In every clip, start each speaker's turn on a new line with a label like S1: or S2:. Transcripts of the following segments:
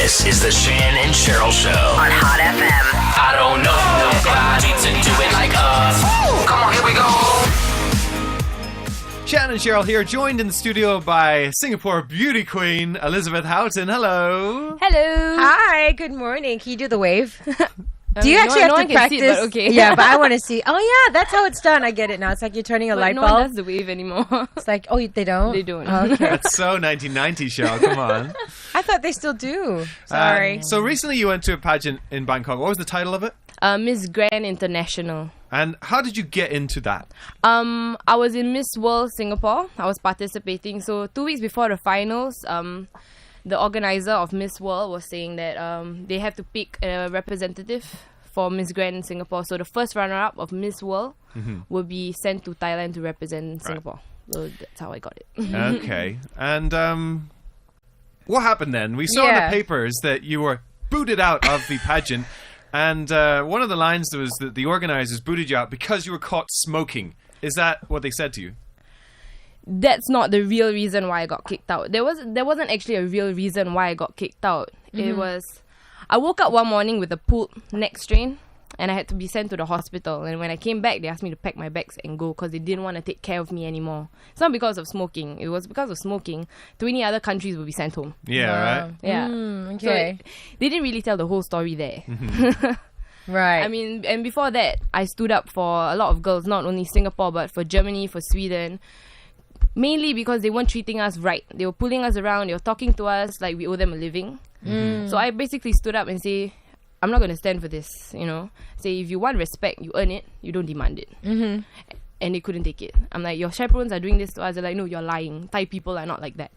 S1: This is the Shan and Cheryl Show
S2: on HOT FM.
S1: I don't know nobody to do it like us. Come on, here we go.
S3: Shan and Cheryl here, joined in the studio by Singapore Beauty Queen, Elizabeth Houghton. Hello.
S4: Hello.
S5: Hi, good morning. Can you do the wave? Do you actually
S4: no
S5: have
S4: one
S5: to
S4: can see
S5: practice?
S4: it, but okay.
S5: Yeah, but I want to see. Oh, yeah, that's how it's done. I get it now. It's like you're turning a
S4: But
S5: light
S4: no
S5: bulb.
S4: one does the wave anymore.
S5: It's like, oh, they don't?
S4: They don't.
S5: Oh, okay.
S3: That's so 1990, Cheryl. Come on.
S5: I thought they still do. Sorry.
S3: So recently you went to a pageant in Bangkok. What was the title of it?
S4: Miss Grand International.
S3: And how did you get into that?
S4: I was in Miss World Singapore. I was participating. So 2 weeks before the finals, the organizer of Miss World was saying that they have to pick a representative for Miss Grand in Singapore. So the first runner-up of Miss World will be sent to Thailand to represent Singapore. So that's how I got it.
S3: Okay. And what happened then? We saw in the papers that you were booted out of the pageant. And one of the lines was that the organizers booted you out because you were caught smoking. Is that what they said to you?
S4: That's not the real reason why I got kicked out. There wasn't actually a real reason why I got kicked out. It was, I woke up one morning with a pulled neck strain and I had to be sent to the hospital. And when I came back, they asked me to pack my bags and go because they didn't want to take care of me anymore. It's not because of smoking. It was because of smoking. 20 other countries will be sent home.
S3: Yeah, right?
S4: Yeah.
S5: Okay.
S4: So they didn't really tell the whole story there.
S5: Right.
S4: I mean, and before that, I stood up for a lot of girls, not only Singapore, but for Germany, for Sweden. Mainly because they weren't treating us right. They were pulling us around. They were talking to us like we owe them a living. So I basically stood up and say, I'm not going to stand for this, you know. Say, if you want respect, you earn it. You don't demand it. And they couldn't take it. I'm like, your chaperones are doing this to us. They're like, no, you're lying. Thai people are not like that.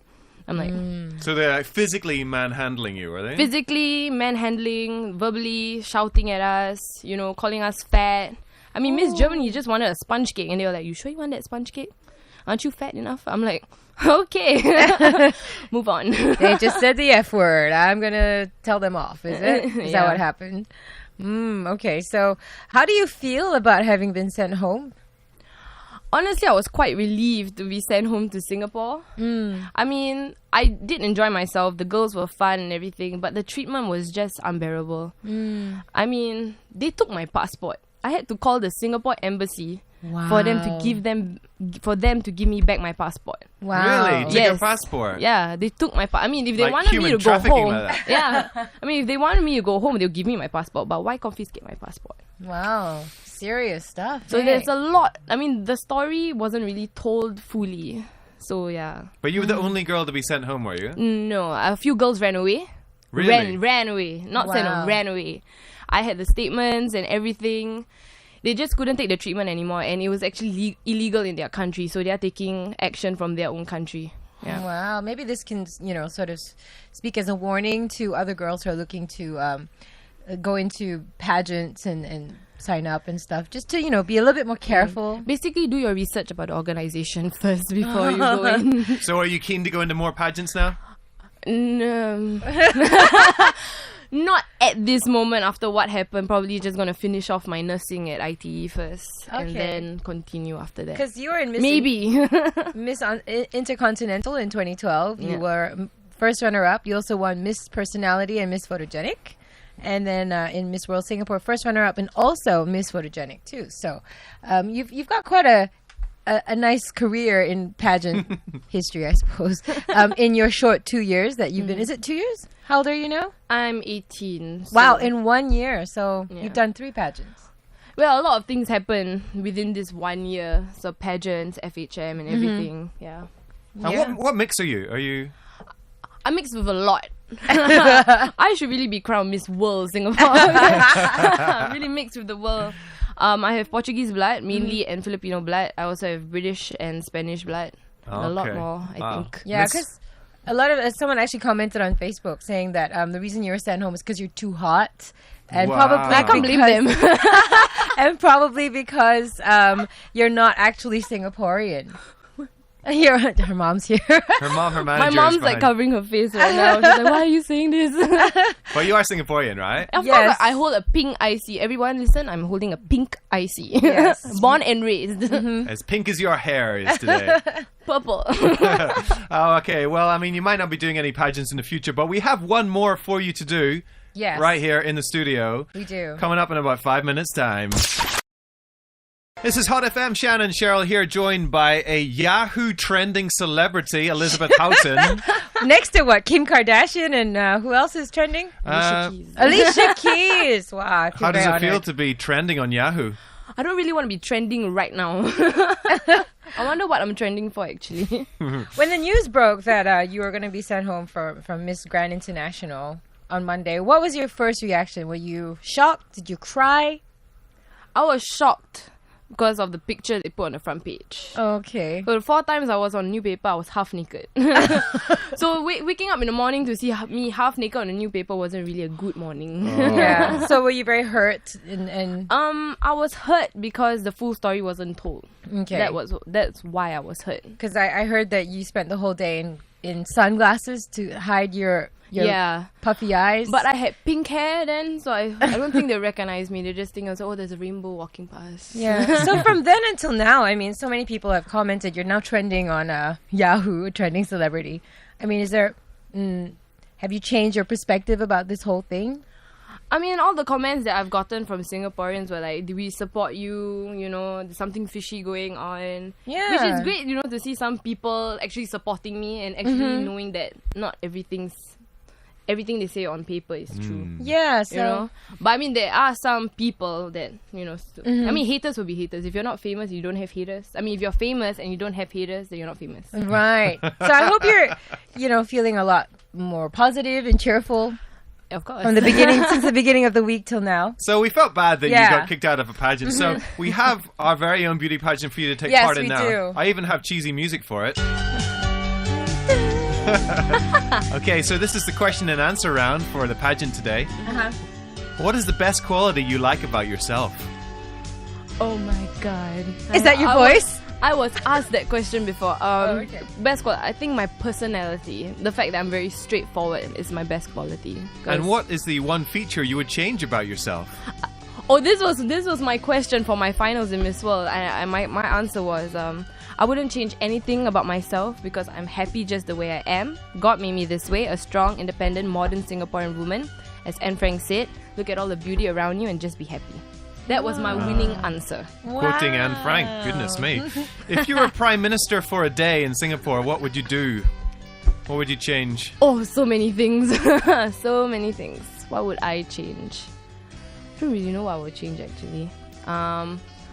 S4: I'm like...
S3: So they're like physically manhandling you, are they?
S4: Physically, manhandling, verbally shouting at us, you know, calling us fat. I mean, Miss Germany just wanted a sponge cake. And they were like, you sure you want that sponge cake? Aren't you fat enough? I'm like, okay. Move on.
S5: They just said the F word. I'm going to tell them off, is it? Is that what happened? Okay, so how do you feel about having been sent home?
S4: Honestly, I was quite relieved to be sent home to Singapore. I mean, I did enjoy myself. The girls were fun and everything, but the treatment was just unbearable. I mean, they took my passport. I had to call the Singapore embassy for them to give me back my passport.
S5: Wow.
S3: Really? Take your passport?
S4: Yeah, they took my passport. I mean, if they
S3: Like
S4: wanted me
S3: human
S4: to go
S3: trafficking
S4: home,
S3: like that.
S4: yeah. I mean, if they wanted me to go home, they'll give me my passport. But why confiscate my passport?
S5: Wow. Serious stuff.
S4: So there's a lot. I mean, the story wasn't really told fully. So yeah.
S3: But you were the only girl to be sent home, were you?
S4: No, a few girls ran away.
S3: Really?
S4: Ran away. Not sent home, ran away. I had the statements and everything. They just couldn't take the treatment anymore, and it was actually illegal in their country, so they are taking action from their own country. Yeah.
S5: Wow. Maybe this can, you know, sort of speak as a warning to other girls who are looking to go into pageants and sign up and stuff, just to, you know, be a little bit more careful.
S4: Basically, do your research about the organization first before you go in.
S3: So are you keen to go into more pageants now?
S4: Not at this moment. After what happened, probably just gonna finish off my nursing at ITE first, and then continue after that.
S5: Because you were in Miss Intercontinental in 2012. You were first runner-up. You also won Miss Personality and Miss Photogenic. And then in Miss World Singapore, first runner-up and also Miss Photogenic too. So you've got quite a nice career in pageant history, I suppose, in your short 2 years that you've been. Is it 2 years? How old are you now?
S4: I'm 18. So
S5: Wow, in 1 year. So you've done 3 pageants.
S4: well, a lot of things happen within this 1 year. So pageants, FHM, and everything. Yeah.
S3: And what mix are you? Are you...
S4: I mixed with a lot. I should really be crowned Miss World Singapore. Really mixed with the world. I have Portuguese blood mainly and Filipino blood. I also have British and Spanish blood. And a lot more, I think.
S5: Yeah, because a lot of someone actually commented on Facebook saying that the reason you were sent home is because you're too hot. And probably
S4: I can't blame them.
S5: And probably because you're not actually Singaporean. Her mom's here.
S3: Her manager.
S4: My mom's
S3: is
S4: like
S3: behind.
S4: covering her face right now. She's like, why are you saying this?
S3: But you are Singaporean, right?
S4: Of
S5: Yes.
S4: course, I hold a pink IC. Everyone listen, I'm holding a pink IC.
S5: Yes.
S4: Born and raised.
S3: As pink as your hair is today.
S4: Purple.
S3: Oh, okay. Well, I mean, you might not be doing any pageants in the future, but we have one more for you to do
S5: Yes.
S3: right here in the studio.
S5: We do.
S3: Coming up in about 5 minutes' time. This is Hot FM. Shan and Cheryl here, joined by a Yahoo trending celebrity, Elizabeth Houghton.
S5: Next to what? Kim Kardashian and who else is trending?
S3: Uh,
S5: Alicia Keys. Wow. I feel
S3: how does
S5: very
S3: it feel
S5: honored.
S3: to be trending on Yahoo?
S4: I don't really want to be trending right now. I wonder what I'm trending for actually.
S5: When the news broke that you were going to be sent home from Miss Grand International on Monday, what was your first reaction? Were you shocked? Did you cry?
S4: I was shocked because of the picture they put on the front page.
S5: Okay.
S4: So the 4 times I was on newspaper, I was half naked. So waking up in the morning to see me half naked on the newspaper wasn't really a good morning.
S5: Yeah. So were you very hurt? And
S4: I was hurt because the full story wasn't told.
S5: okay.
S4: That's why I was hurt.
S5: Because I heard that you spent the whole day in sunglasses to hide your
S4: Yeah.
S5: puffy eyes.
S4: But I had pink hair then, so I don't think they recognized me. They just think I was, oh, there's a rainbow walking past.
S5: yeah. So from then until now, I mean, so many people have commented you're now trending on Yahoo, trending celebrity. I mean, is there? Have you changed your perspective about this whole thing?
S4: I mean, all the comments that I've gotten from Singaporeans were like, do we support you? You know, there's something fishy going on.
S5: Yeah.
S4: Which is great, you know, to see some people actually supporting me and actually knowing that not everything they say on paper is true.
S5: Yeah. So
S4: You know? But I mean, there are some people that, you know, I mean, haters will be haters. If you're not famous, you don't have haters. I mean, if you're famous and you don't have haters, then you're not famous.
S5: right. So I hope you're, feeling a lot more positive and cheerful
S4: Of course.
S5: from the beginning since the beginning of the week till now.
S3: So we felt bad that you
S5: Yeah.
S3: got kicked out of a pageant. So we have our very own beauty pageant for you to take
S5: Yes,
S3: part in
S5: we
S3: now.
S5: do.
S3: I even have cheesy music for it. Okay, so this is the question and answer round for the pageant today.
S5: Uh-huh.
S3: What is the best quality you like about yourself?
S4: Oh my god.
S5: Is that your voice?
S4: I was asked that question before.
S5: okay.
S4: Best quality. I think my personality, the fact that I'm very straightforward, is my best quality. 'Cause-
S3: And what is the one feature you would change about yourself?
S4: Oh, this was my question for my finals in Miss World. My answer was I wouldn't change anything about myself because I'm happy just the way I am. God made me this way, a strong, independent, modern Singaporean woman. As Anne Frank said, look at all the beauty around you and just be happy. That was my winning answer.
S3: Quoting Anne Frank. Goodness me. If you were Prime Minister for a day in Singapore, what would you do? What would you change?
S4: Oh, so many things. So many things. What would I change? I don't really know what I would change actually.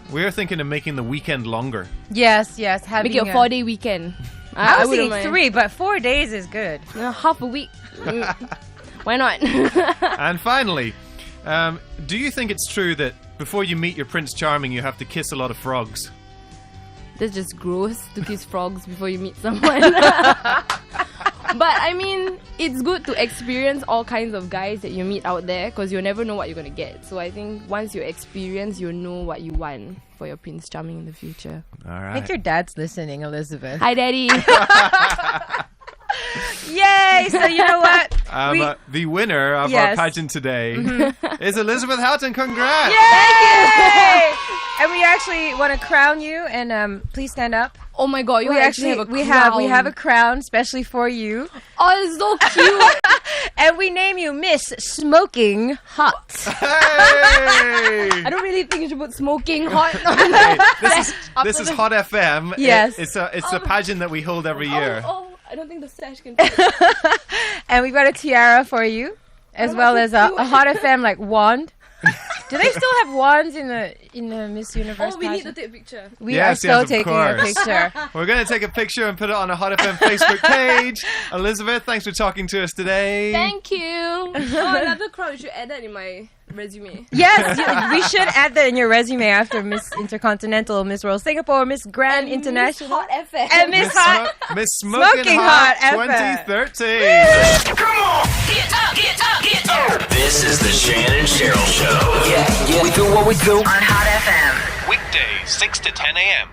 S3: We're thinking of making the weekend longer.
S5: Yes. Having
S4: Make it a 4-day weekend.
S5: I was
S4: wouldn't
S5: thinking
S4: mind.
S5: 3, but 4 days is good.
S4: Half a week. Why not?
S3: And finally, do you think it's true that before you meet your Prince Charming, you have to kiss a lot of frogs?
S4: That's just gross to kiss frogs before you meet someone. But I mean, it's good to experience all kinds of guys that you meet out there because you'll never know what you're going to get. So I think once you experience, you'll know what you want for your Prince Charming in the future.
S3: All
S5: I
S3: right.
S5: think your dad's listening, Elizabeth.
S4: Hi, Daddy.
S5: Yay! So you know what?
S3: The winner of our
S5: Yes.
S3: pageant today is Elizabeth Houghton. Congrats!
S5: Yay! And we actually want to crown you, and please stand up.
S4: Oh my god, you
S5: We
S4: actually
S5: actually
S4: have a
S5: we
S4: crown.
S5: have a crown especially for you,
S4: Oh, it's so cute.
S5: and we name you Miss Smoking Hot.
S3: Hey!
S4: I don't really think you should put smoking hot on
S3: Hey,
S4: the
S3: this is Hot FM.
S5: Yes.
S3: It's a pageant that we hold every year.
S4: Oh, I don't think the sash can.
S5: And we've got a tiara for you, as well as a Hot FM like wand. Do they still have wands in the Miss Universe?
S4: Oh, we need to
S5: pageant?
S4: take a picture.
S5: We
S3: Yes,
S5: are still
S3: yes, of
S5: taking
S3: course.
S5: a picture.
S3: We're going to take a picture and put it on a Hot FM Facebook page. Elizabeth, thanks for talking to us today.
S4: Thank you. Oh, another crown. You should add that in my resume.
S5: Yes, we should add that in your resume after Miss Intercontinental, Miss World Singapore, Miss Grand International,
S4: Hot FM.
S5: and Miss Hot.
S3: Miss Smoking Hot
S5: Hot FM.
S3: 2013.
S1: Come on, get up, get up, get up. This is the Shan and Cheryl Show. Yeah, we do what we do on Hot FM.
S3: Weekdays, 6 to 10 a.m.